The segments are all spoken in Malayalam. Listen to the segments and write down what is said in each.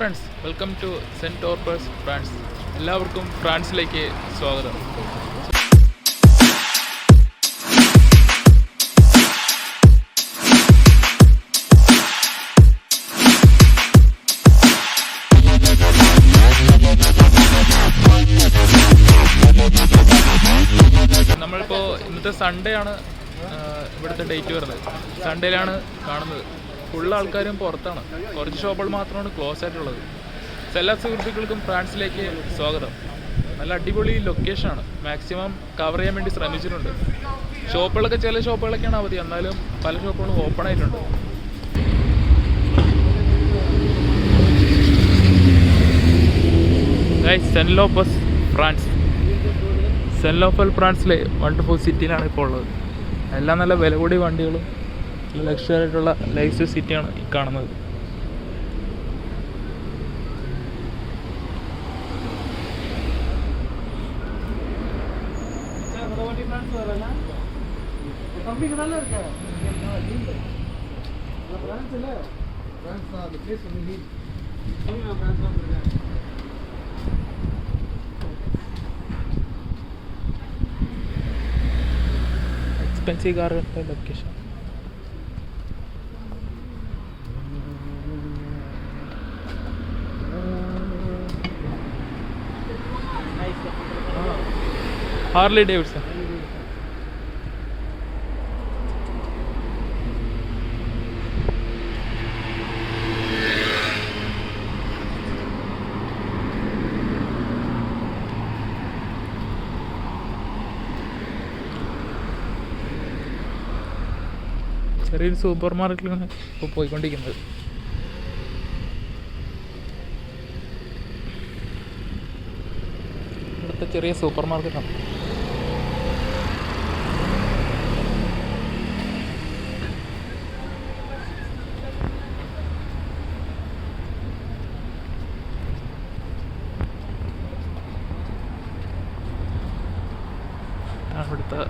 ഫ്രണ്ട്സ്, വെൽക്കം ടു സെൻറ്റ് ഓർപ്പേഴ്സ് ഫ്രാൻസ്. എല്ലാവർക്കും ഫ്രാൻസിലേക്ക് സ്വാഗതം. നമ്മളിപ്പോൾ ഇന്നത്തെ സൺഡേ ആണ് ഇവിടുത്തെ ഡേറ്റ് വരുന്നത്. സൺഡേയിലാണ് കാണുന്നത്. ഫുൾ ആൾക്കാരും പുറത്താണ്. കുറച്ച് ഷോപ്പുകൾ മാത്രമാണ് ക്ലോസ് ആയിട്ടുള്ളത്. എല്ലാ സുഹൃത്തുക്കൾക്കും ഫ്രാൻസിലേക്ക് സ്വാഗതം. നല്ല അടിപൊളി ലൊക്കേഷനാണ്. മാക്സിമം കവർ ചെയ്യാൻ വേണ്ടി ശ്രമിച്ചിട്ടുണ്ട്. ഷോപ്പുകളൊക്കെ ചില ഷോപ്പുകളൊക്കെയാണ് അവധി, എന്നാലും പല ഷോപ്പുകളും ഓപ്പൺ ആയിട്ടുണ്ട്. Saint Lopez France. സെന്റ് ലോപ്പൽ ഫ്രാൻസിലെ വണ്ടർഫുൾ സിറ്റിയിലാണ് ഇപ്പോൾ ഉള്ളത്. എല്ലാം നല്ല വില കൂടിയ വണ്ടികളും നല്ല ലക്ഷറി ആയിട്ടുള്ള ലൈഫ് സിറ്റിയാണ് ഈ കാണുന്നത്. എക്സ്പെൻസീവ് കാറുകളുടെ ലൊക്കേഷൻ. Harley Davidson. ചെറിയൊരു സൂപ്പർ മാർക്കറ്റിലാണ് ഇപ്പോൾ പോയിക്കൊണ്ടിരിക്കുന്നത്. ഇവിടുത്തെ ചെറിയ സൂപ്പർ മാർക്കറ്റാണ്. ഇവിടുത്തെ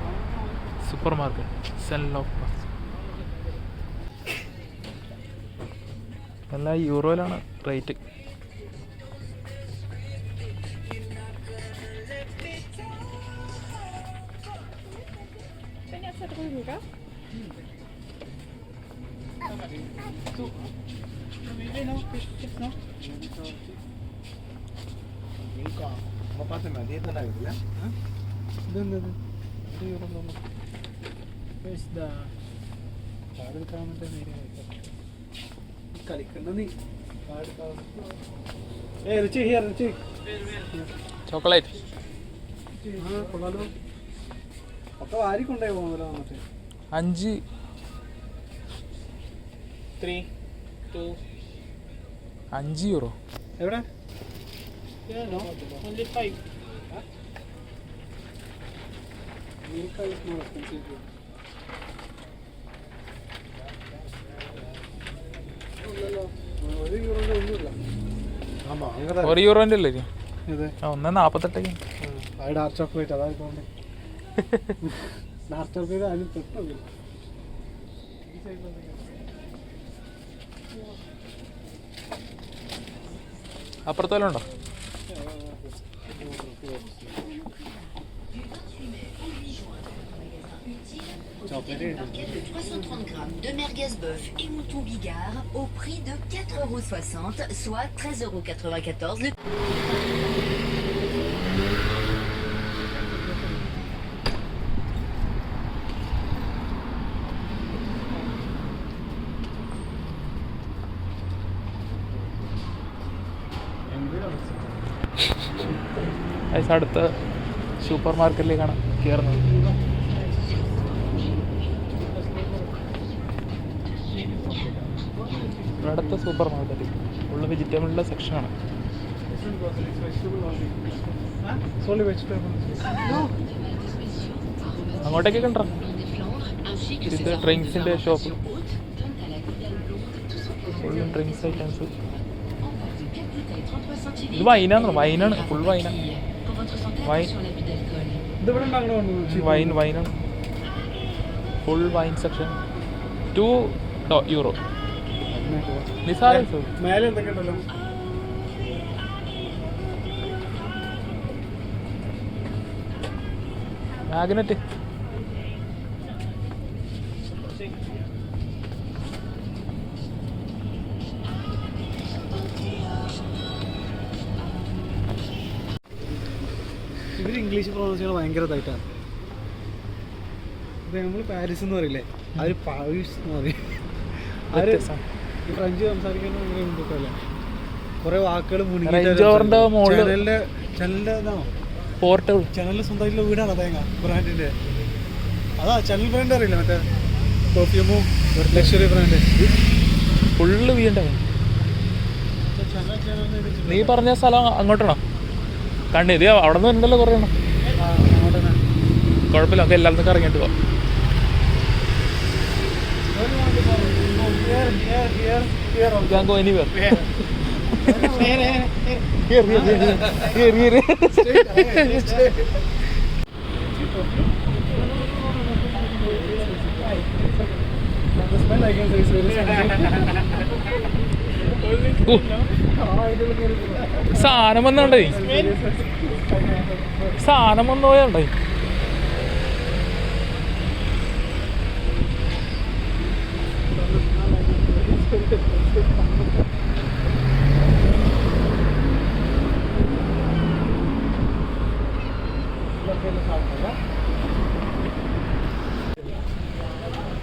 സൂപ്പർ മാർക്കറ്റ് സെന്റ് ലോപ്പസ്. എല്ലാം യൂറോയിലാണ് റേറ്റ്. ചോക്ലേറ്റ് €5. 5 എവിടെ? €1 അല്ലേ? $1.48. ഡാർക്ക് ചോക്ലേറ്റ് അതായത് ഡാർക്ക് ചോക്ലേറ്റ് അതിന് തൊട്ടില്ല. അപ്പുറത്തോളം ഉണ്ടോ? Barquette de 330 grammes de merguez bœuf et mouton bigard au prix de €4,60, soit €13,94. അടുത്ത സൂപ്പർ മാർക്കറ്റിലേക്കാണ് കയറുന്നത്. അടുത്ത സൂപ്പർ മാർക്കറ്റ് ഫുള്ള് വെജിറ്റബിളിൻ്റെ സെക്ഷനാണ്. അങ്ങോട്ടേക്കൊക്കെ ഉണ്ടോ? ഇത് ഡ്രിങ്ക്സിൻ്റെ ഷോപ്പ്. ഫുള്ളും ഡ്രിങ്ക്സ് ഐറ്റംസ്. ഇത് വൈനാണ്, ഫുൾ വൈനാണ്. വൈനാണ് ഫുൾ വൈൻ സെക്ഷൻ. €2. മേലെ എന്തൊക്കെ ഉണ്ടല്ലോ? മാഗ്നറ്റ്. ഇവർ ഇംഗ്ലീഷ് പ്രൊണൗൺസ് ചെയ്യണത് ഭയങ്കര ഇതായിട്ടാണ്. ഇപ്പം നമ്മൾ പാരീസ് എന്ന് പറയില്ലേ, അവർ പാരീസ് എന്ന് പറയും. അവർ ഈ ഫ്രഞ്ച് സംസാരിക്കുന്ന ഭയങ്കര ബുദ്ധിമുട്ടല്ല. കുറേ വാക്കുകൾ പോർട്ടബിൾ ചനലിൽ സ്വന്തമായിട്ടുള്ള വീടാണ് തേങ്ങ ബ്രാൻഡിൻ്റെ. അതാ ചനൽ ബ്രാൻഡ് അറിയില്ല, മറ്റേ പെർഫ്യൂമും ലക്ഷറി ബ്രാൻഡ് ഫുള്ള് വീണ്ടാവും. നീ പറഞ്ഞ സ്ഥലം അങ്ങോട്ടാണോ? കണ്ടു ഇത് അവിടെ നിന്ന് ഉണ്ടല്ലോ കുറേ എണ്ണം. കുഴപ്പമില്ല, നമുക്ക് എല്ലായിടത്തും ഇറങ്ങിയിട്ട് പോവാം. Can't go anywhere. Here. The smell I can say is very സാധനം വന്നോണ്ടേ, സാധനം വന്നു പോയാണ്ടേ.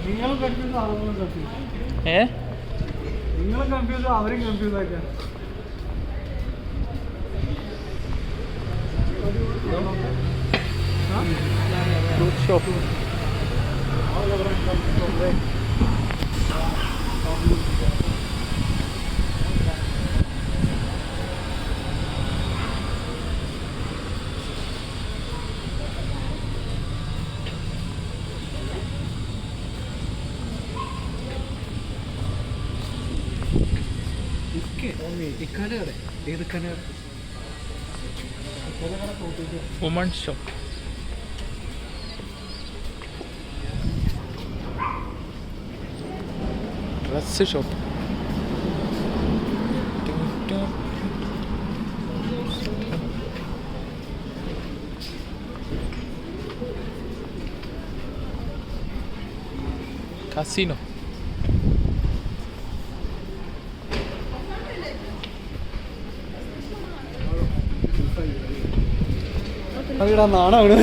നിങ്ങളും കൺഫ്യൂസ് ആവുന്നു. നിങ്ങളും കൺഫ്യൂസ് അവരും കൺഫ്യൂസ് ആക്കാം. Fruit shop. Woman shop. Dress shop. Casino. അതിടാ നാണാണ്.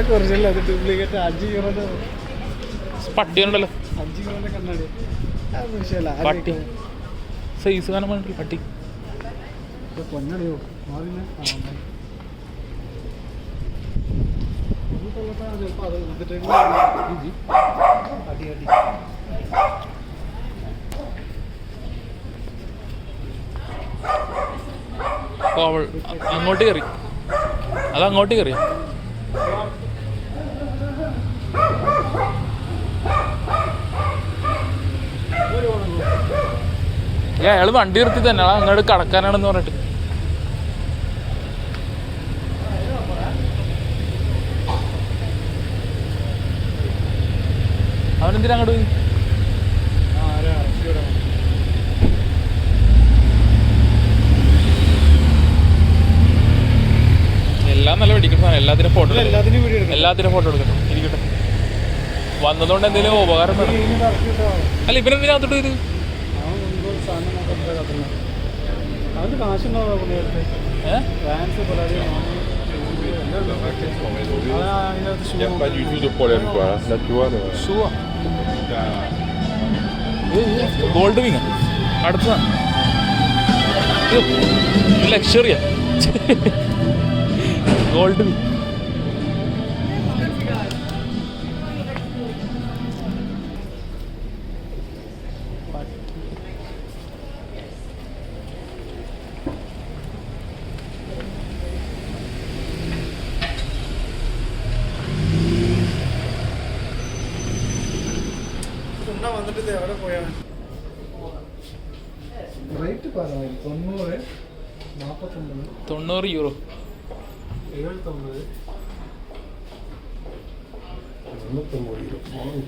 കുറച്ചല്ല, അത് ഡ്യൂപ്ലിക്കേറ്റ് 5 യൂറോന്റെ പട്ടി ഉണ്ടല്ലോ, 5 യൂറോന്റെ കണ്ണാടി. അത് വിഷയമല്ല. പട്ടി സൈസ് കാണാൻ വേണ്ടി പട്ടി പൊന്നടിയോ മാറിനെ അടി അടി. അങ്ങോട്ട് കയറി, അത് അങ്ങോട്ട് കയറിയോ? അയാൾ വണ്ടി നിർത്തി തന്നെ അങ്ങോട്ട് കടക്കാനാണെന്ന് പറഞ്ഞിട്ട്. അവനെന്തിനാ അങ്ങോട്ട് പോയി? എല്ലാം നല്ല പിടിക്കുന്ന എല്ലാത്തിനും ഫോട്ടോ എടുക്കണം. ഇരിക്കട്ടെ, വന്നതുകൊണ്ട് എന്തെങ്കിലും ഉപകാരം വേണം. അല്ല ഇവനെന്തിനകത്തോട്ട് ഇത് Pas du tout de problème quoi. Là tu vois. Gold wing അടുത്തതാണ്. ലക്ഷറിയാ ഗോൾഡ് വിങ്. വന്നിട്ട് എവിടെ പോയാണ്? Rate 90, 49, 90 euro, 79, 99 euro.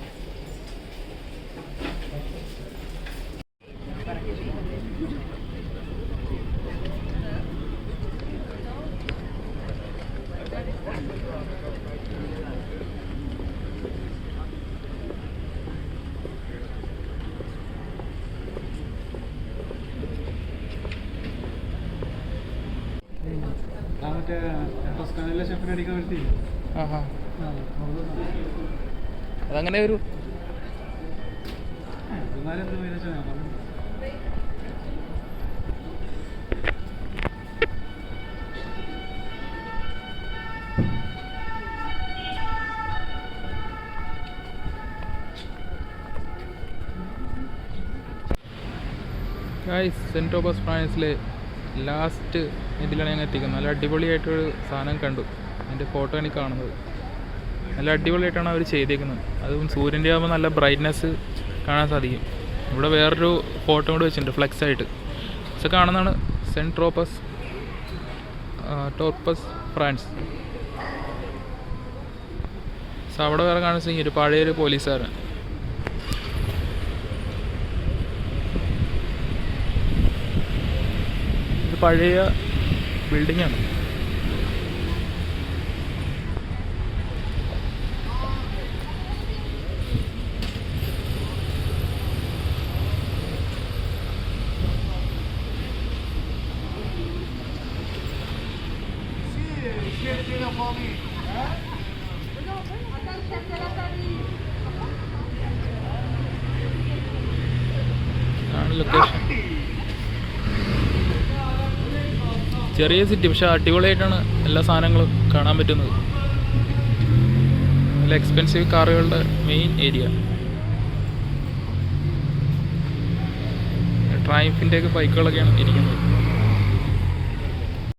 ദുബായിലെ ഷെഫിനെ അടിക്കാൻ വരുത്തി. ആഹാ, അതങ്ങനെ ഒരു ദുബായിലെ ദുബായിലെ വെച്ചാൽ ഞാൻ പറഞ്ഞു. ഗായ്സ്, സെൻറ്റ് തോമസ് ഫ്രാൻസിലെ ലാസ്റ്റ് ഇതിലാണ് ഞങ്ങൾ എത്തിക്കുന്നത്. നല്ല അടിപൊളിയായിട്ടൊരു സാധനം കണ്ടു. അതിൻ്റെ ഫോട്ടോ എനിക്ക് കാണുന്നത് നല്ല അടിപൊളിയായിട്ടാണ് അവർ ചെയ്തേക്കുന്നത്. അതും സൂര്യൻ്റെ ആകുമ്പോൾ നല്ല ബ്രൈറ്റ്നെസ് കാണാൻ സാധിക്കും. ഇവിടെ വേറൊരു ഫോട്ടോ കൂടി വെച്ചിട്ടുണ്ട് ഫ്ലെക്സ് ആയിട്ട്. പക്ഷെ കാണുന്നതാണ് സെൻറ്റ് തോമസ് ഫ്രാൻസ്. പക്ഷെ അവിടെ വേറെ കാണുന്ന ഒരു പഴയൊരു പോലീസുകാരൻ. പഴയ ബിൽഡിംഗ് ആണ്. ആണ് ലൊക്കേഷൻ. ചെറിയ സിറ്റി, പക്ഷെ അടിപൊളിയായിട്ടാണ് എല്ലാ സാധനങ്ങളും കാണാൻ പറ്റുന്നത്. നല്ല എക്സ്പെൻസീവ് കാറുകളുടെ മെയിൻ ഏരിയ. ട്രയംഫിൻ്റെയൊക്കെ ബൈക്കുകളൊക്കെയാണ് ഇരിക്കുന്നത്.